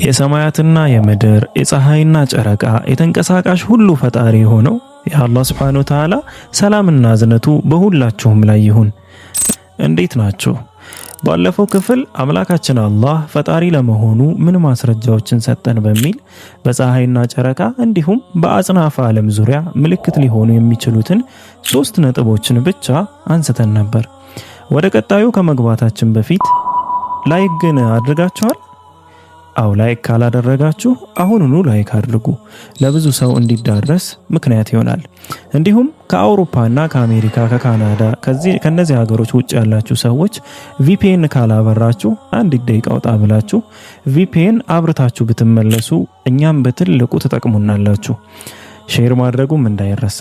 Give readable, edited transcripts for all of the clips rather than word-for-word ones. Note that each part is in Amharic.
የሰማያትና የምድር የፀሐይና ጨረቃ የተንቀሳቃሽ ሁሉ ፈጣሪ የሆነው የአላህ Subhanahu Wa Ta'ala ሰላምና እዝነቱ በሁላችሁም ላይ ይሁን። እንዴት ናችሁ? ባለፈው ክፍል አምላካችን አላህ ፈጣሪ ለመሆኑ ምን ማስረጃዎችን ሰጠን በሚል በፀሐይና ጨረቃ እንዲሁም በአጽናፈ ዓለም ዙሪያ ምልክት ሊሆኑ የሚችሉትን 3 ነጥቦችን ብቻ አንስተን ነበር። ወደ ቀጣዩ ከመግባታችን በፊት ላይክ ግን አድርጋችኋል? አው ላይክ ካላደረጋችሁ አሁኑኑ ላይክ አድርጉ። ለብዙ ሰው እንዲዳረስ ምክንያት ይሆናል። እንዲሁም ከአውሮፓና ከአሜሪካ ከካናዳ ከነዚህ ሀገሮች ውጭ ያላችሁ ሰዎች VPN ካላበራችሁ አንድ ደቂቃ ወጣ ብላችሁ VPN አብርታችሁ ብትመለሱ እኛም በትልቁ ተጠቅሙናላችሁ። ሼር ማድረጉም እንዳይረሳ።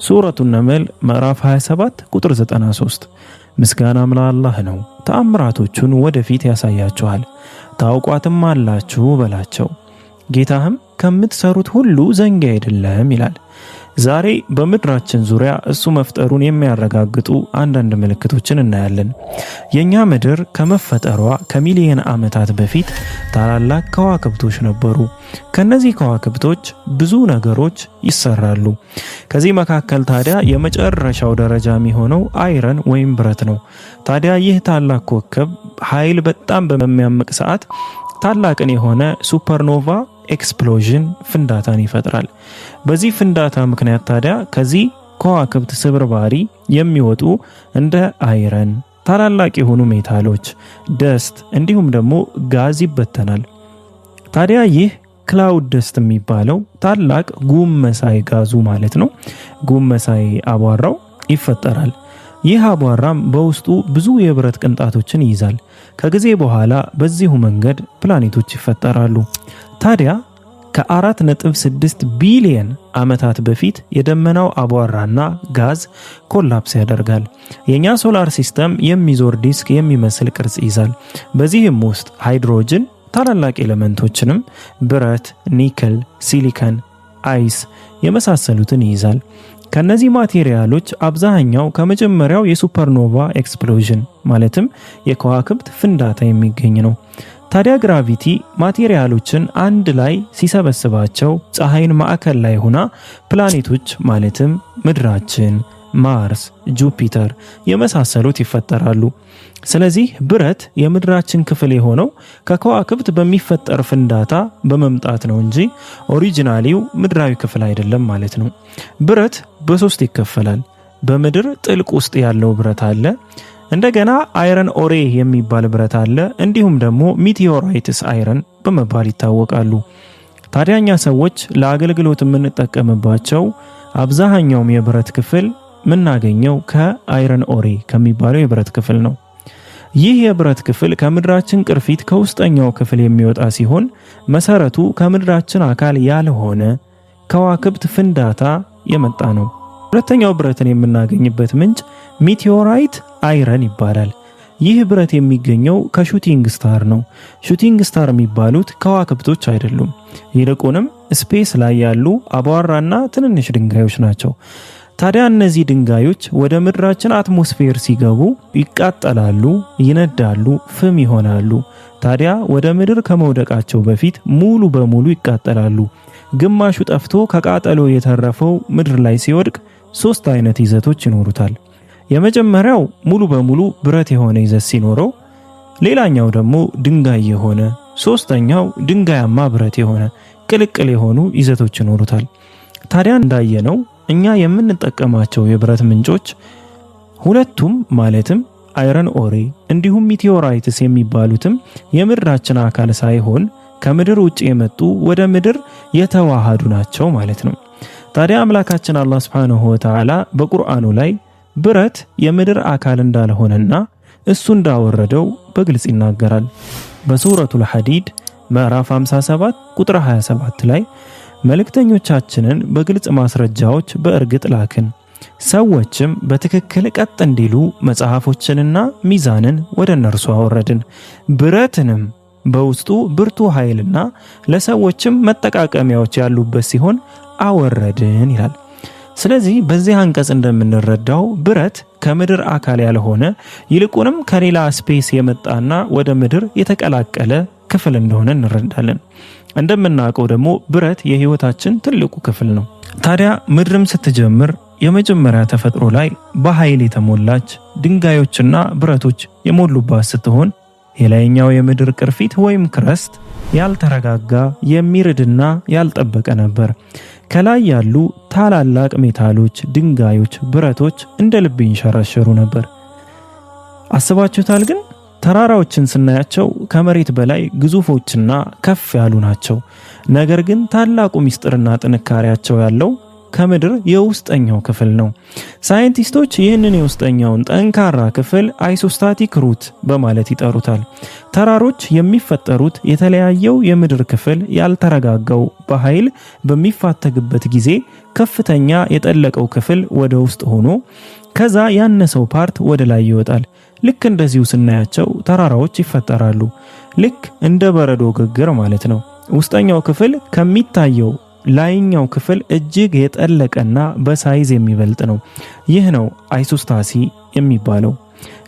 ሱረቱ ነምል ምዕራፍ 27 ቁጥር 93 ምስጋናም ለአላህ ነው፣ ተአምራቶቹን ወደፊት ያሳያችኋል፣ ታውቋትም አላችሁ በላቸው፣ ጌታህም ከምትሰሩት ሁሉ ዘንጊ አይደለም ይላል። ዛሬ በምድራችን ዙሪያ እሱ መፍጠሩን የሚያረጋግጡ አንዳንድ ምልክቶችን እናያለን። የኛ ምድር ከመፈጠሯ ከሚሊዮን ዓመታት በፊት ታላላቅ ከዋክብቶች ነበሩ። ከነዚህ ከዋክብቶች ብዙ ነገሮች ይሰራሉ። ከዚህ መካከል ታዲያ የመጨረሻው ደረጃ የሚሆነው አይረን ወይም ብረት ነው። ታዲያ ይህ ታላቅ ኮከብ ኃይል በጣም በሚያምቅ ሰዓት ታላቅን የሆነ ሱፐርኖቫ ኤክስፕሎዥን ፍንዳታን ይፈጥራል። በዚህ ፍንዳታ ምክንያት ታዲያ ከዚህ ከዋክብት ስብርባሪ የሚወጡ እንደ አይረን፣ ታላላቅ የሆኑ ሜታሎች፣ ደስት እንዲሁም ደግሞ ጋዝ ይበተናል። ታዲያ ይህ ክላውድ ደስት የሚባለው ታላቅ ጉም መሳይ ጋዙ ማለት ነው፣ ጉም መሳይ አቧራው ይፈጠራል። ይህ አቧራም በውስጡ ብዙ የብረት ቅንጣቶችን ይይዛል። ከጊዜ በኋላ በዚሁ መንገድ ፕላኔቶች ይፈጠራሉ። ታዲያ ከ4.6 ቢሊየን ዓመታት በፊት የደመናው አቧራና ጋዝ ኮላፕስ ያደርጋል። የኛ ሶላር ሲስተም የሚዞር ዲስክ የሚመስል ቅርጽ ይዛል። በዚህም ውስጥ ሃይድሮጅን፣ ታላላቅ ኤሌመንቶችንም ብረት፣ ኒክል፣ ሲሊከን፣ አይስ የመሳሰሉትን ይይዛል። ከነዚህ ማቴሪያሎች አብዛኛው ከመጀመሪያው የሱፐርኖቫ ኤክስፕሎዥን ማለትም የከዋክብት ፍንዳታ የሚገኝ ነው። ታዲያ ግራቪቲ ማቴሪያሎችን አንድ ላይ ሲሰበስባቸው ፀሐይን ማዕከል ላይ ሆና ፕላኔቶች ማለትም ምድራችን፣ ማርስ፣ ጁፒተር የመሳሰሉት ይፈጠራሉ። ስለዚህ ብረት የምድራችን ክፍል የሆነው ከከዋክብት በሚፈጠር ፍንዳታ በመምጣት ነው እንጂ ኦሪጂናሊው ምድራዊ ክፍል አይደለም ማለት ነው። ብረት በሶስት ይከፈላል። በምድር ጥልቅ ውስጥ ያለው ብረት አለ። እንደገና አይረን ኦሬ የሚባል ብረት አለ። እንዲሁም ደግሞ ሚቲዮራይትስ አይረን በመባል ይታወቃሉ። ታዲያኛ ሰዎች ለአገልግሎት የምንጠቀምባቸው አብዛኛውም የብረት ክፍል ምናገኘው ከአይረን ኦሬ ከሚባለው የብረት ክፍል ነው። ይህ የብረት ክፍል ከምድራችን ቅርፊት ከውስጠኛው ክፍል የሚወጣ ሲሆን መሰረቱ ከምድራችን አካል ያልሆነ ከዋክብት ፍንዳታ የመጣ ነው። ሁለተኛው ብረትን የምናገኝበት ምንጭ ሚቲዮራይት አይረን ይባላል። ይህ ብረት የሚገኘው ከሹቲንግ ስታር ነው። ሹቲንግ ስታር የሚባሉት ከዋክብቶች አይደሉም፣ ይልቁንም ስፔስ ላይ ያሉ አቧራና ትንንሽ ድንጋዮች ናቸው። ታዲያ እነዚህ ድንጋዮች ወደ ምድራችን አትሞስፌር ሲገቡ ይቃጠላሉ፣ ይነዳሉ፣ ፍም ይሆናሉ። ታዲያ ወደ ምድር ከመውደቃቸው በፊት ሙሉ በሙሉ ይቃጠላሉ። ግማሹ ጠፍቶ ከቃጠሎ የተረፈው ምድር ላይ ሲወድቅ 3 አይነት ይዘቶች ይኖሩታል። የመጀመሪያው ሙሉ በሙሉ ብረት የሆነ ይዘት ሲኖረው፣ ሌላኛው ደግሞ ድንጋይ የሆነ፣ ሶስተኛው ድንጋያማ ብረት የሆነ ቅልቅል የሆኑ ይዘቶች ይኖሩታል። ታዲያ እንዳየነው እኛ የምንጠቀማቸው የብረት ምንጮች ሁለቱም ማለትም አይረን ኦሬ እንዲሁም ሚቲዮራይትስ የሚባሉትም የምድራችን አካል ሳይሆን ከምድር ውጭ የመጡ ወደ ምድር የተዋሃዱ ናቸው ማለት ነው። ታዲያ አምላካችን አላህ Subhanahu Wa Ta'ala በቁርአኑ ላይ ብረት የምድር አካል እንዳልሆነና እሱ እንዳወረደው በግልጽ ይናገራል። በሱረቱል ሐዲድ ምዕራፍ 57 ቁጥር 27 ላይ መልእክተኞቻችንን በግልጽ ማስረጃዎች በእርግጥ ላክን፣ ሰዎችም በትክክል ቀጥ እንዲሉ መጽሐፎችንና ሚዛንን ወደ እነርሱ አወረድን፣ ብረትንም በውስጡ ብርቱ ኃይልና ለሰዎችም መጠቃቀሚያዎች ያሉበት ሲሆን አወረድን ይላል። ስለዚህ በዚህ አንቀጽ እንደምንረዳው ብረት ከምድር አካል ያልሆነ ይልቁንም ከሌላ ስፔስ የመጣና ወደ ምድር የተቀላቀለ ክፍል እንደሆነ እንረዳለን። እንደምናውቀው ደግሞ ብረት የህይወታችን ትልቁ ክፍል ነው። ታዲያ ምድርም ስትጀምር የመጀመሪያ ተፈጥሮ ላይ በኃይል የተሞላች ድንጋዮችና ብረቶች የሞሉባት ስትሆን የላይኛው የምድር ቅርፊት ወይም ክረስት ያልተረጋጋ የሚርድና ያልጠበቀ ነበር። ከላይ ያሉ ታላላቅ ሜታሎች፣ ድንጋዮች፣ ብረቶች እንደ ልብ ይንሸራሸሩ ነበር። አስባችሁታል? ግን ተራራዎችን ስናያቸው ከመሬት በላይ ግዙፎችና ከፍ ያሉ ናቸው። ነገር ግን ታላቁ ምስጢርና ጥንካሬያቸው ያለው ከምድር የውስጠኛው ክፍል ነው። ሳይንቲስቶች ይህንን የውስጠኛውን ጠንካራ ክፍል አይሶስታቲክ ሩት በማለት ይጠሩታል። ተራሮች የሚፈጠሩት የተለያየው የምድር ክፍል ያልተረጋጋው በኃይል በሚፋተግበት ጊዜ ከፍተኛ የጠለቀው ክፍል ወደ ውስጥ ሆኖ ከዛ ያነሰው ፓርት ወደ ላይ ይወጣል። ልክ እንደዚሁ ስናያቸው ተራራዎች ይፈጠራሉ። ልክ እንደ በረዶ ግግር ማለት ነው። ውስጠኛው ክፍል ከሚታየው ላይኛው ክፍል እጅግ የጠለቀና በሳይዝ የሚበልጥ ነው። ይህ ነው አይሶስታሲ የሚባለው።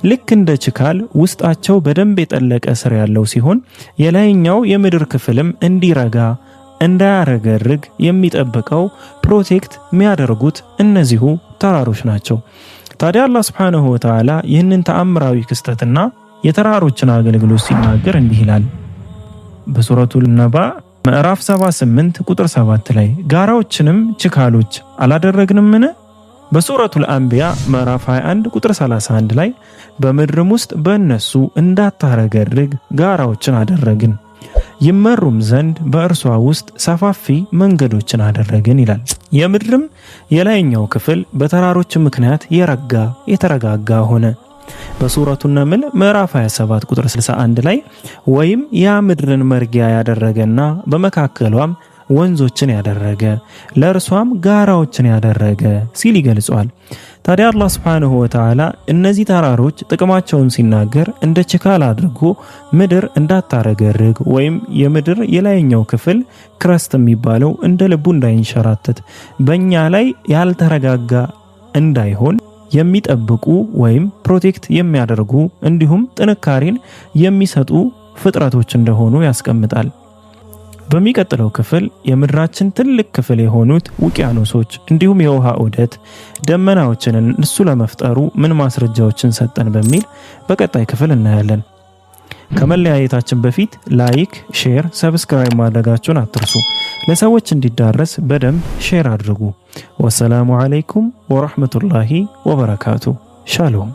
ልክ እንደ ችካል ውስጣቸው በደንብ የጠለቀ ስር ያለው ሲሆን የላይኛው የምድር ክፍልም እንዲረጋ እንዳያረገርግ የሚጠብቀው ፕሮቴክት የሚያደርጉት እነዚሁ ተራሮች ናቸው። ታዲያ አላህ Subhanahu Wa Ta'ala ይህንን ተአምራዊ ክስተትና የተራሮችን አገልግሎት ሲናገር እንዲህ ይላል በሱረቱል ነባ ምዕራፍ 78 ቁጥር 7 ላይ ጋራዎችንም ችካሎች አላደረግንምን? በሱረቱል አንቢያ ምዕራፍ 21 ቁጥር 31 ላይ በምድርም ውስጥ በእነሱ እንዳታረገርግ ጋራዎችን አደረግን ይመሩም ዘንድ በእርሷ ውስጥ ሰፋፊ መንገዶችን አደረግን ይላል። የምድርም የላይኛው ክፍል በተራሮች ምክንያት የተረጋጋ ሆነ። በሱረቱ ነምል ምዕራፍ 27 ቁጥር 61 ላይ ወይም ያ ምድርን መርጊያ ያደረገና በመካከሏም ወንዞችን ያደረገ ለእርሷም ጋራዎችን ያደረገ ሲል ይገልጿል። ታዲያ አላህ Subhanahu Wa Ta'ala እነዚህ ተራሮች ጥቅማቸውን ሲናገር እንደ ችካል አድርጎ ምድር እንዳታረገርግ ወይም የምድር የላይኛው ክፍል ክረስት የሚባለው እንደ ልቡ እንዳይንሸራተት በእኛ ላይ ያልተረጋጋ እንዳይሆን የሚጠብቁ ወይም ፕሮቴክት የሚያደርጉ እንዲሁም ጥንካሬን የሚሰጡ ፍጥረቶች እንደሆኑ ያስቀምጣል። በሚቀጥለው ክፍል የምድራችን ትልቅ ክፍል የሆኑት ውቅያኖሶች እንዲሁም የውሃ ዑደት ደመናዎችን እሱ ለመፍጠሩ ምን ማስረጃዎችን ሰጠን በሚል በቀጣይ ክፍል እናያለን። ከመለያየታችን በፊት ላይክ፣ ሼር፣ ሰብስክራይብ ማድረጋችሁን አትርሱ። ለሰዎች እንዲዳረስ በደንብ ሼር አድርጉ። ወሰላሙ አለይኩም ወራህመቱላሂ ወበረካቱ። ሻሎም